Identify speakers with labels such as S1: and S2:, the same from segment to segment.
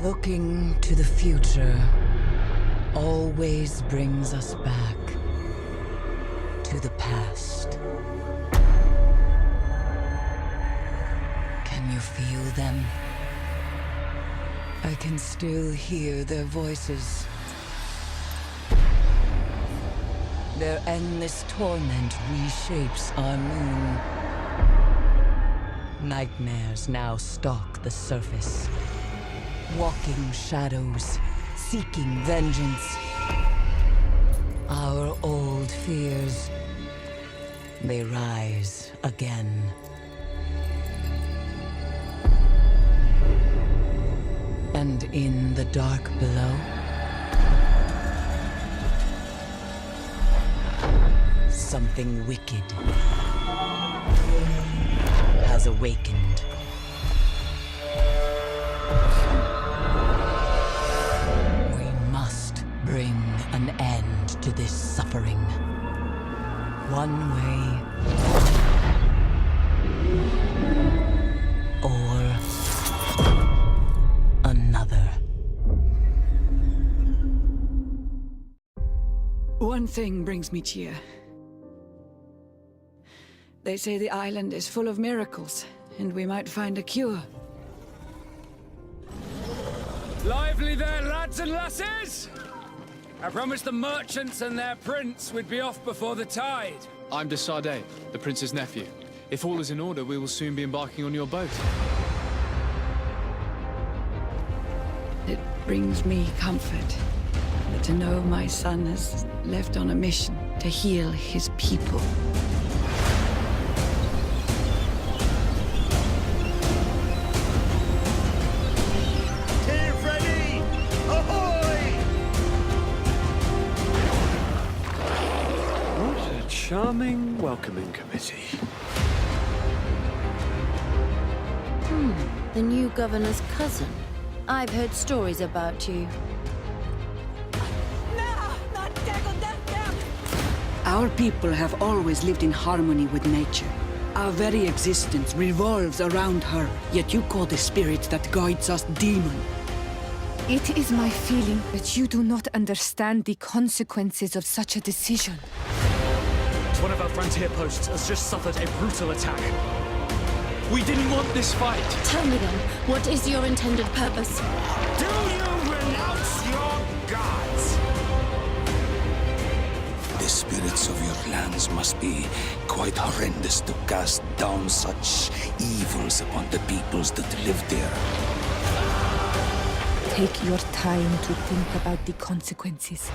S1: Looking to the future always brings us back to the past. Can you feel them? I can still hear their voices. Their endless torment reshapes our moon. Nightmares now stalk the surface. Walking shadows, seeking vengeance. Our old fears, they rise again. And in the dark below, something wicked has awakened. Bring an end to this suffering. One way or another.
S2: One thing brings me cheer. They say the island is full of miracles, and we might find a cure.
S3: Lively there, lads and lasses! I promised the merchants and their prince we'd be off before the tide.
S4: I'm de Sardet, the prince's nephew. If all is in order, we will soon be embarking on your boat.
S2: It brings me comfort to know my son has left on a mission to heal his people.
S5: Charming welcoming committee.
S6: The new governor's cousin. I've heard stories about you.
S2: Our people have always lived in harmony with nature. Our very existence revolves around her, yet you call the spirit that guides us demon.
S7: It is my feeling that you do not understand the consequences of such a decision.
S5: One of our frontier posts has just suffered a brutal attack. We didn't want this fight.
S6: Tell me then, what is your intended purpose?
S8: Do you renounce your gods?
S9: The spirits of your lands must be quite horrendous to cast down such evils upon the peoples that live there.
S7: Take your time to think about the consequences.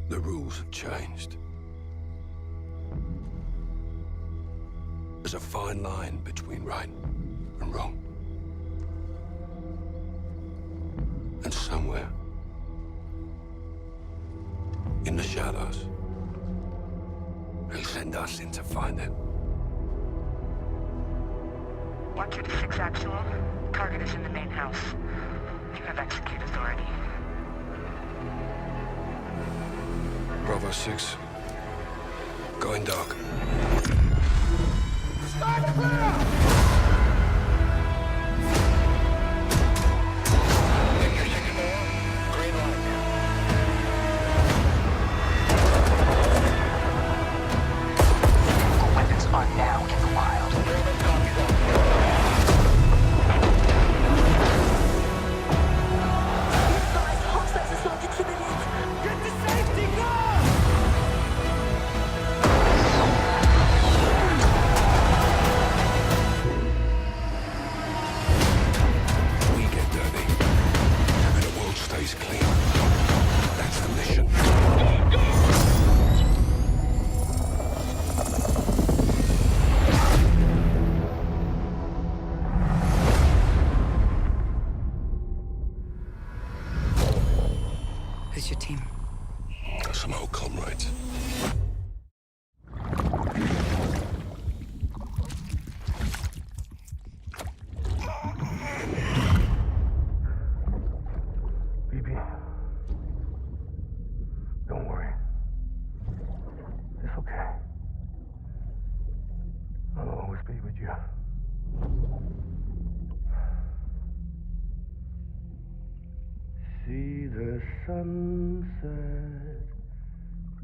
S9: The rules have changed. There's a fine line between right and wrong. And somewhere, in the shadows, they'll send us in to find it.
S10: 126 Actual. Target is in the main house. You have execute authority.
S9: Bravo 6. Going dark.
S8: Stand clear!
S2: Who's your team?
S9: Some old comrades.
S8: be with you. See the sunset,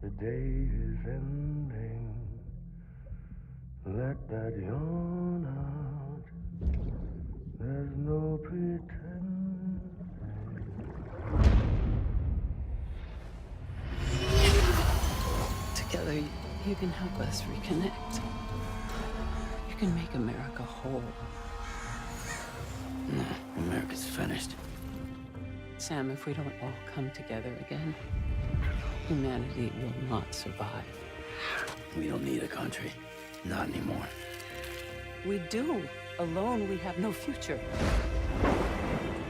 S8: the day is ending. Let that yawn out, there's no pretending.
S1: Together, you can help us reconnect. You can make America whole.
S11: No, America's finished.
S1: Sam, if we don't all come together again, humanity will not survive.
S11: We don't need a country. Not anymore.
S1: We do. Alone, we have no future.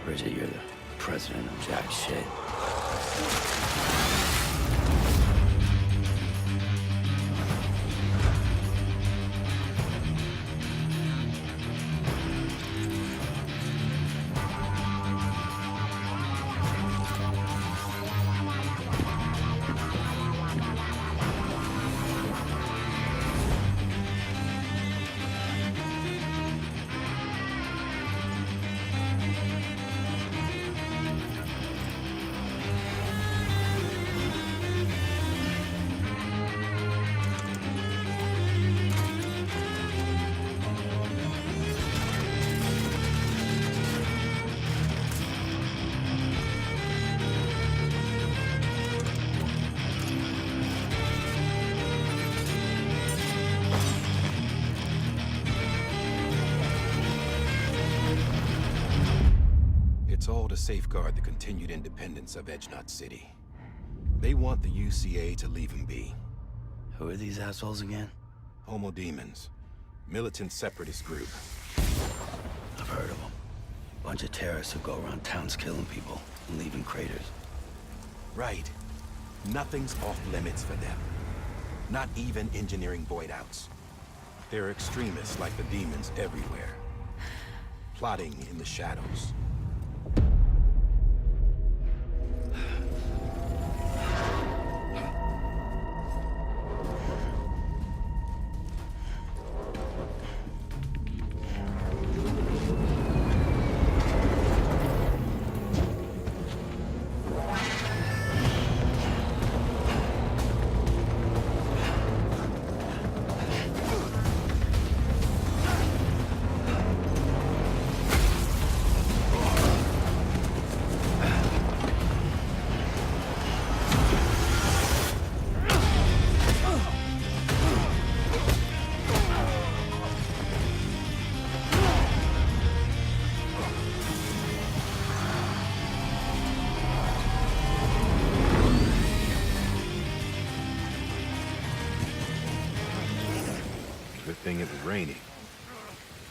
S11: Bridget, you're the president of jack shit.
S12: It's all to safeguard the continued independence of Edgenut City. They want the UCA to leave him be.
S11: Who are these assholes again?
S12: Homo Demons. Militant separatist group.
S11: I've heard of them. Bunch of terrorists who go around towns killing people and leaving craters.
S12: Right. Nothing's off limits for them. Not even engineering void outs. There are extremists like the demons everywhere. Plotting in the shadows. Good thing it was raining.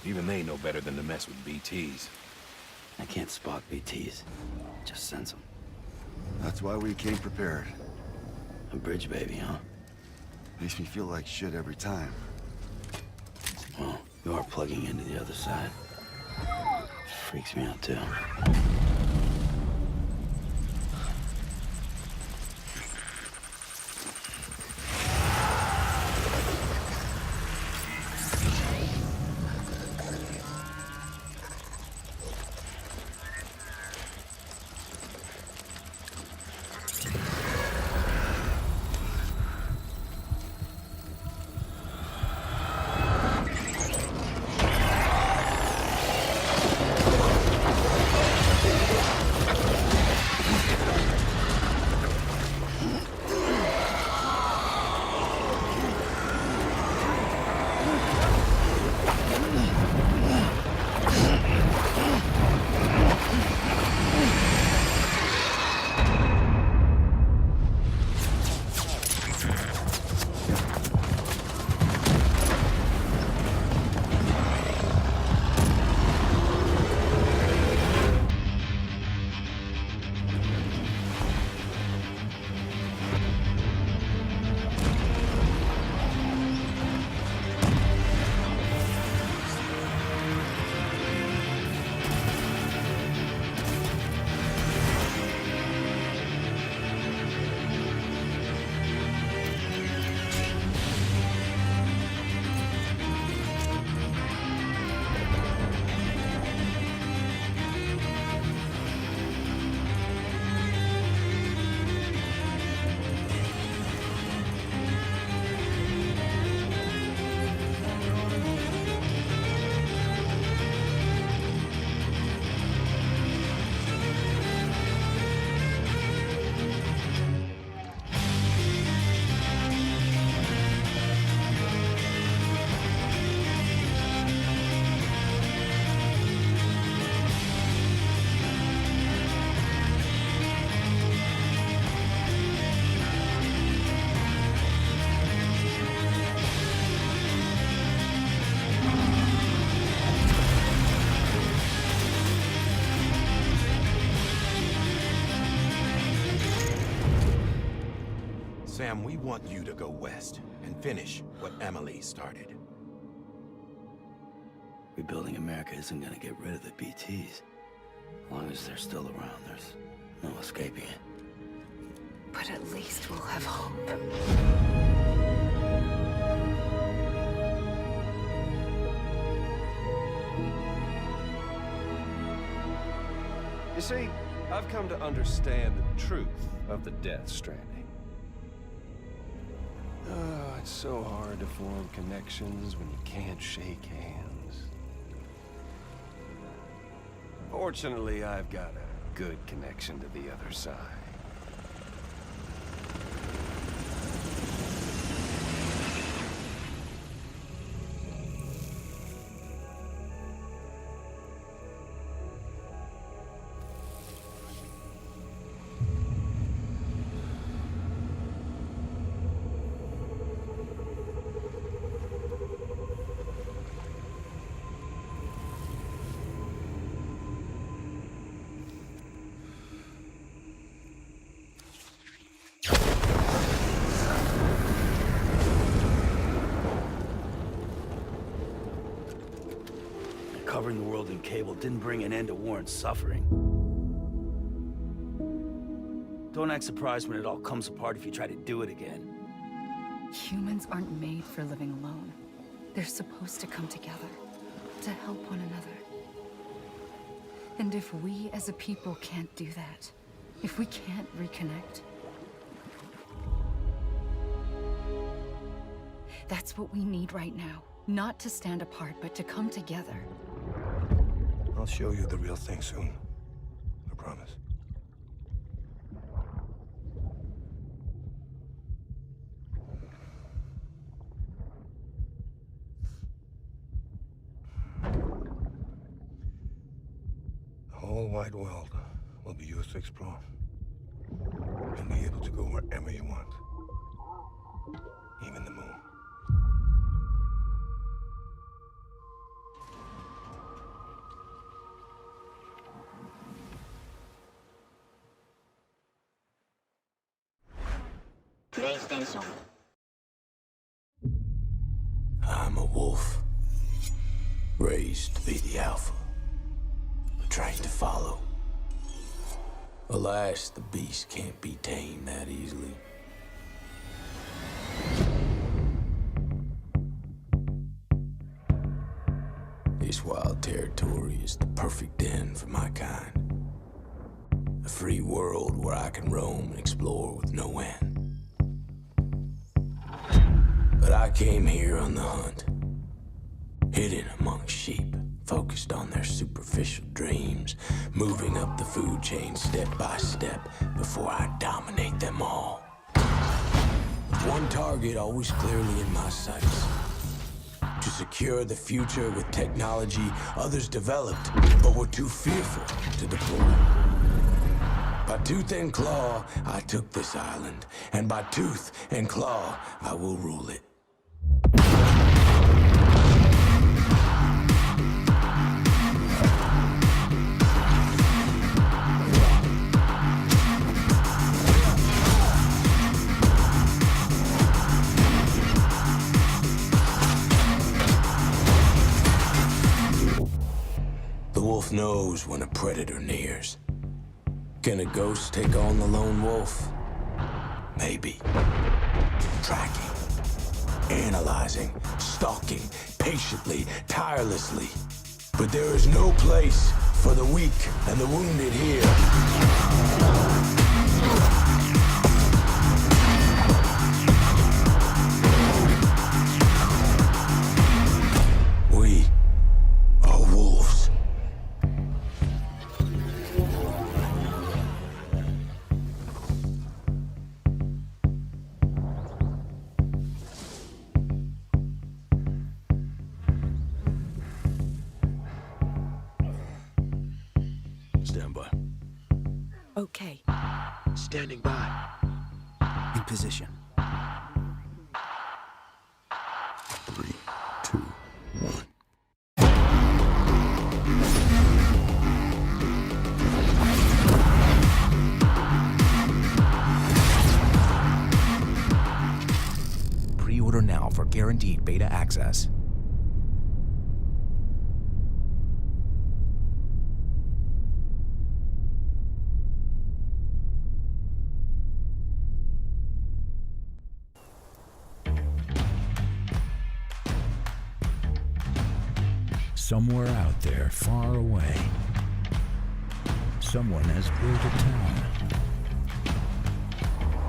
S12: Even they know better than to mess with BTs.
S11: I can't spot BTs. Just sense them.
S13: That's why we came prepared.
S11: A bridge baby, huh?
S13: Makes me feel like shit every time.
S11: Well, you are plugging into the other side. Freaks me out, too.
S12: Sam, we want you to go west and finish what Emily started.
S11: Rebuilding America isn't gonna get rid of the BTs. As long as they're still around, there's no escaping it.
S7: But at least we'll have hope.
S14: You see, I've come to understand the truth of the Death Stranding. Oh, it's so hard to form connections when you can't shake hands. Fortunately, I've got a good connection to the other side.
S11: Covering the world in cable didn't bring an end to Warren's suffering. Don't act surprised when it all comes apart if you try to do it again.
S7: Humans aren't made for living alone. They're supposed to come together, to help one another. And if we as a people can't do that, if we can't reconnect, that's what we need right now. Not to stand apart, but to come together.
S12: I'll show you the real thing soon. I promise. The whole wide world will be yours to explore. You'll be able to go wherever you want. Even the moon.
S15: PlayStation.
S9: I'm a wolf. Raised to be the alpha. But trained to follow. Alas, the beast can't be tamed that easily. This wild territory is the perfect den for my kind. A free world where I can roam and explore with no end. But I came here on the hunt, hidden among sheep, focused on their superficial dreams, moving up the food chain step by step before I dominate them all. One target always clearly in my sights. To secure the future with technology others developed, but were too fearful to deploy. By tooth and claw, I took this island, and by tooth and claw, I will rule it. The wolf knows when a predator nears. Can a ghost take on the lone wolf? Maybe. Tracking, analyzing, stalking, patiently, tirelessly. But there is no place for the weak and the wounded here. We are wolves. Stand by.
S2: Okay.
S9: Standing by.
S11: In position.
S9: 3, 2, 1.
S16: beta access.
S17: Somewhere out there, far away, someone has built a town.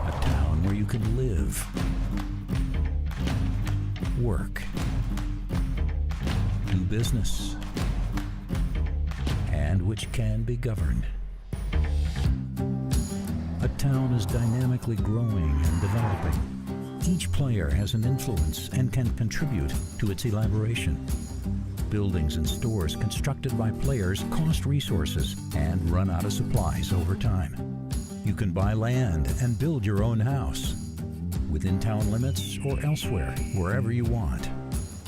S17: A town where you can live, work, do business, and which can be governed. A town is dynamically growing and developing. Each player has an influence and can contribute to its elaboration. Buildings and stores constructed by players cost resources and run out of supplies over time. You can buy land and build your own house, within town limits or elsewhere, wherever you want.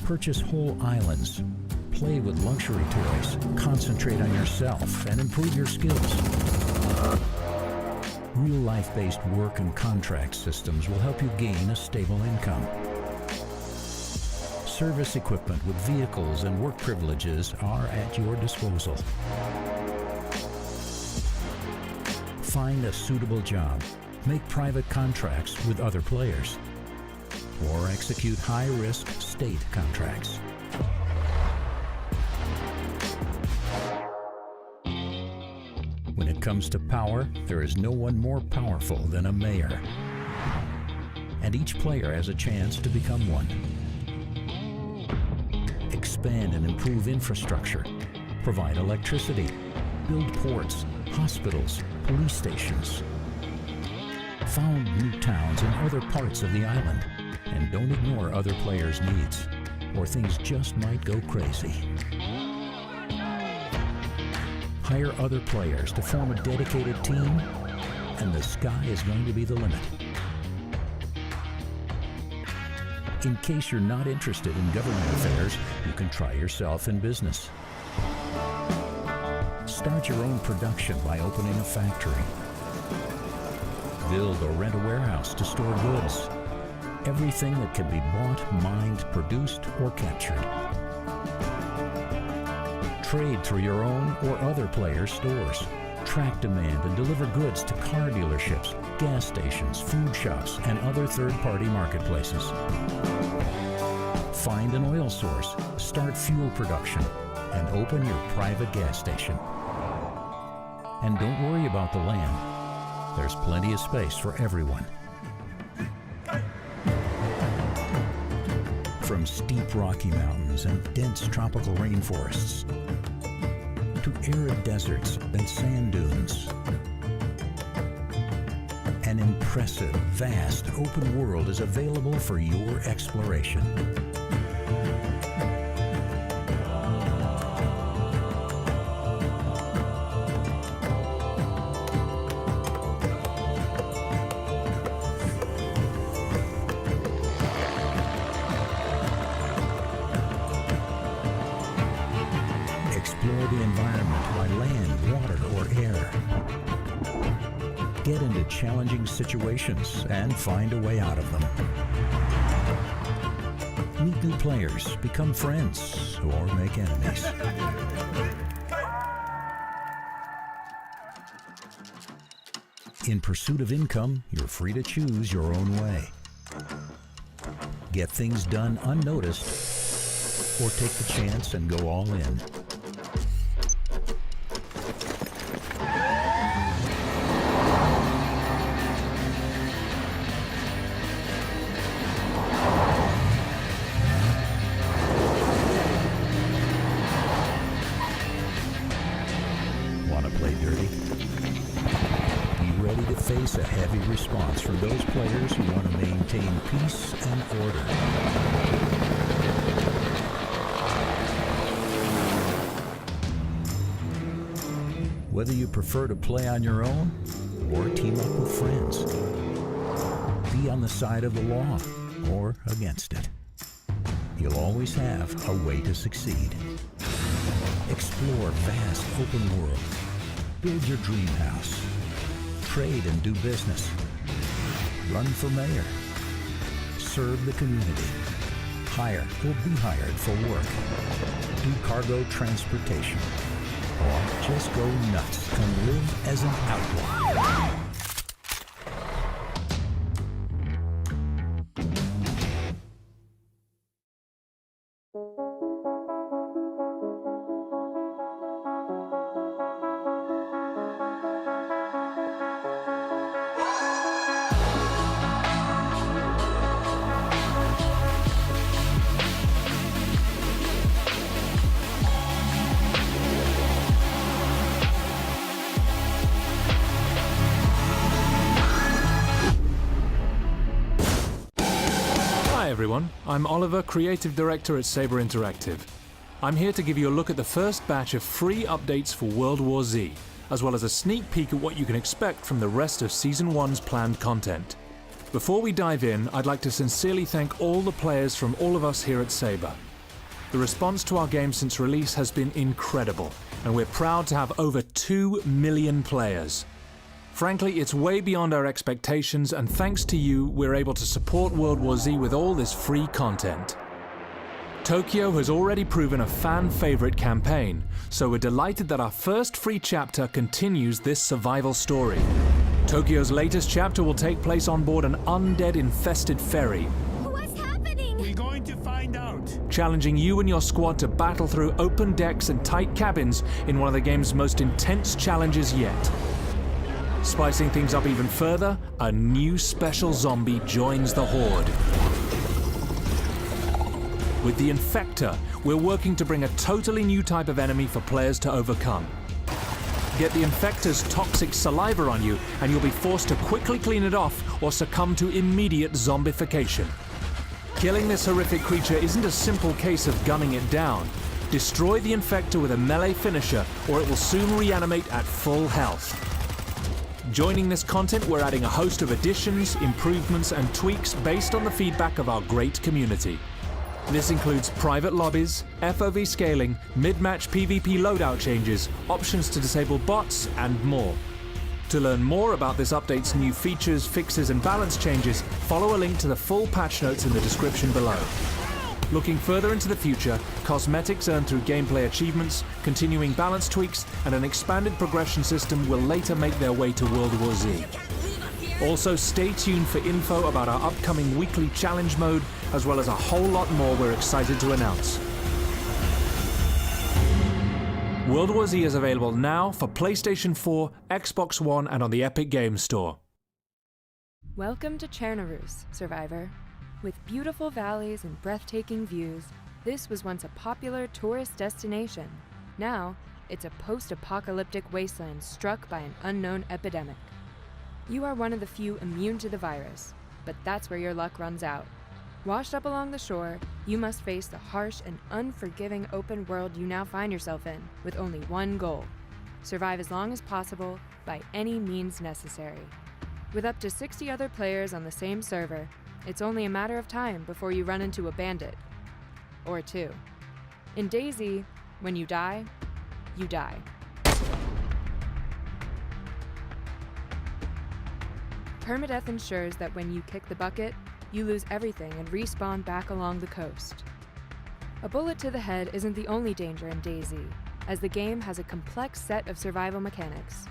S17: Purchase whole islands, play with luxury toys, concentrate on yourself, and improve your skills. Real-life-based work and contract systems will help you gain a stable income. Service equipment with vehicles and work privileges are at your disposal. Find a suitable job, make private contracts with other players, or execute high-risk state contracts. When it comes to power, there is no one more powerful than a mayor. And each player has a chance to become one. Expand and improve infrastructure, provide electricity, build ports, hospitals, police stations. Found new towns in other parts of the island, and don't ignore other players' needs, or things just might go crazy. Hire other players to form a dedicated team, and the sky is going to be the limit. In case you're not interested in government affairs, you can try yourself in business. Start your own production by opening a factory. Build or rent a warehouse to store goods. Everything that can be bought, mined, produced, or captured. Trade through your own or other players' stores. Track demand and deliver goods to car dealerships, gas stations, food shops, and other third-party marketplaces. Find an oil source, start fuel production, and open your private gas station. And don't worry about the land. There's plenty of space for everyone. From steep Rocky Mountains and dense tropical rainforests, to arid deserts and sand dunes. An impressive, vast, open world is available for your exploration. Explore the environment by land, water, or air. Get into challenging situations and find a way out of them. Meet new players, become friends, or make enemies. In pursuit of income, you're free to choose your own way. Get things done unnoticed, or take the chance and go all in. Play dirty? Be ready to face a heavy response from those players who want to maintain peace and order. Whether you prefer to play on your own or team up with friends, be on the side of the law or against it. You'll always have a way to succeed. Explore vast open world. Build your dream house. Trade and do business. Run for mayor. Serve the community. hire or be hired for work. Do cargo transportation. Or just go nuts and live as an outlaw.
S16: Hi everyone, I'm Oliver, Creative Director at Saber Interactive. I'm here to give you a look at the first batch of free updates for World War Z, as well as a sneak peek at what you can expect from the rest of Season 1's planned content. Before we dive in, I'd like to sincerely thank all the players from all of us here at Saber. The response to our game since release has been incredible, and we're proud to have over 2 million players. Frankly, it's way beyond our expectations, and thanks to you, we're able to support World War Z with all this free content. Tokyo has already proven a fan-favorite campaign, so we're delighted that our first free chapter continues this survival story. Tokyo's latest chapter will take place on board an undead-infested ferry.
S15: What's happening?
S18: We're going to find out.
S16: Challenging you and your squad to battle through open decks and tight cabins in one of the game's most intense challenges yet. Spicing things up even further, a new special zombie joins the horde. With the Infector, we're working to bring a totally new type of enemy for players to overcome. Get the Infector's toxic saliva on you, and you'll be forced to quickly clean it off or succumb to immediate zombification. Killing this horrific creature isn't a simple case of gunning it down. Destroy the Infector with a melee finisher, or it will soon reanimate at full health. Joining this content, we're adding a host of additions, improvements, and tweaks based on the feedback of our great community. This includes private lobbies, FOV scaling, mid-match PvP loadout changes, options to disable bots, and more. To learn more about this update's new features, fixes, and balance changes, follow a link to the full patch notes in the description below. Looking further into the future, cosmetics earned through gameplay achievements, continuing balance tweaks, and an expanded progression system will later make their way to World War Z. Also, stay tuned for info about our upcoming weekly challenge mode, as well as a whole lot more we're excited to announce. World War Z is available now for PlayStation 4, Xbox One, and on the Epic Games Store.
S19: Welcome to Chernarus, Survivor. With beautiful valleys and breathtaking views, this was once a popular tourist destination. Now, it's a post-apocalyptic wasteland struck by an unknown epidemic. You are one of the few immune to the virus, but that's where your luck runs out. Washed up along the shore, you must face the harsh and unforgiving open world you now find yourself in, with only one goal: survive as long as possible by any means necessary. With up to 60 other players on the same server, it's only a matter of time before you run into a bandit. Or two. In DayZ, when you die, you die. Permadeath ensures that when you kick the bucket, you lose everything and respawn back along the coast. A bullet to the head isn't the only danger in DayZ, as the game has a complex set of survival mechanics.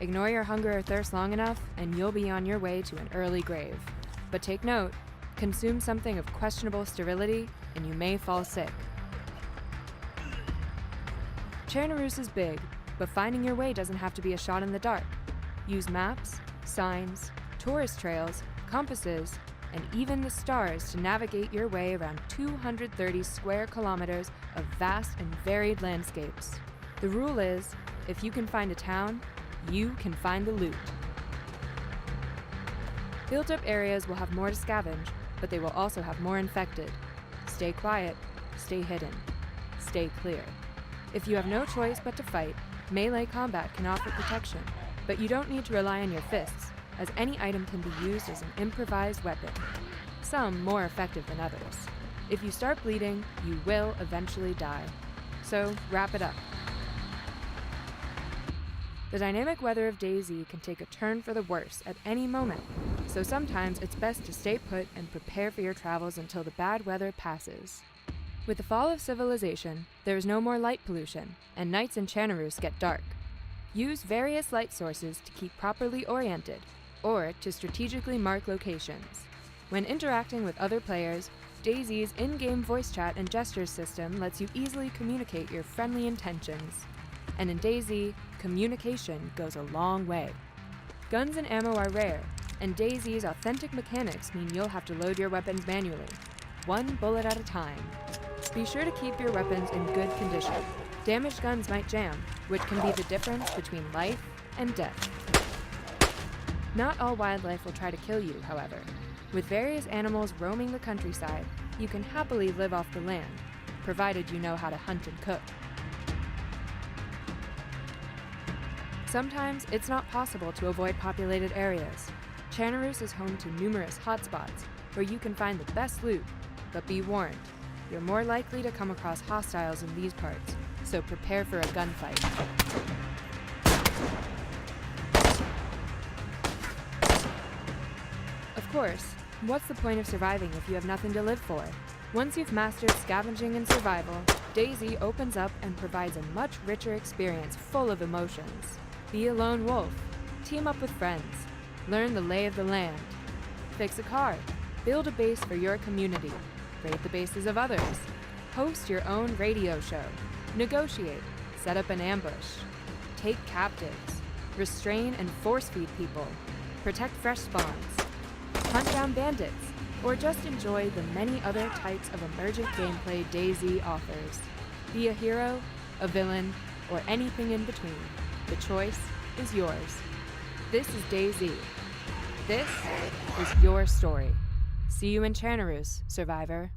S19: Ignore your hunger or thirst long enough, and you'll be on your way to an early grave. But take note, consume something of questionable sterility, and you may fall sick. Chernarus is big, but finding your way doesn't have to be a shot in the dark. Use maps, signs, tourist trails, compasses, and even the stars to navigate your way around 230 square kilometers of vast and varied landscapes. The rule is, if you can find a town, you can find the loot. Built-up areas will have more to scavenge, but they will also have more infected. Stay quiet, stay hidden, stay clear. If you have no choice but to fight, melee combat can offer protection, but you don't need to rely on your fists, as any item can be used as an improvised weapon, some more effective than others. If you start bleeding, you will eventually die. So wrap it up. The dynamic weather of DayZ can take a turn for the worse at any moment, so sometimes it's best to stay put and prepare for your travels until the bad weather passes. With the fall of civilization, there is no more light pollution, and nights in Chernarus get dark. Use various light sources to keep properly oriented, or to strategically mark locations. When interacting with other players, DayZ's in-game voice chat and gestures system lets you easily communicate your friendly intentions. And in DayZ, communication goes a long way. Guns and ammo are rare, and DayZ's authentic mechanics mean you'll have to load your weapons manually, one bullet at a time. Be sure to keep your weapons in good condition. Damaged guns might jam, which can be the difference between life and death. Not all wildlife will try to kill you, however. With various animals roaming the countryside, you can happily live off the land, provided you know how to hunt and cook. Sometimes it's not possible to avoid populated areas. Chernarus is home to numerous hotspots where you can find the best loot, but be warned, you're more likely to come across hostiles in these parts, so prepare for a gunfight. Of course, what's the point of surviving if you have nothing to live for? Once you've mastered scavenging and survival, DayZ opens up and provides a much richer experience full of emotions. Be a lone wolf, team up with friends, learn the lay of the land, fix a car, build a base for your community, raid the bases of others, host your own radio show, negotiate, set up an ambush, take captives, restrain and force-feed people, protect fresh spawns, hunt down bandits, or just enjoy the many other types of emergent gameplay DayZ offers. Be a hero, a villain, or anything in between. The choice is yours. This is DayZ. This is your story. See you in Chernarus, survivor.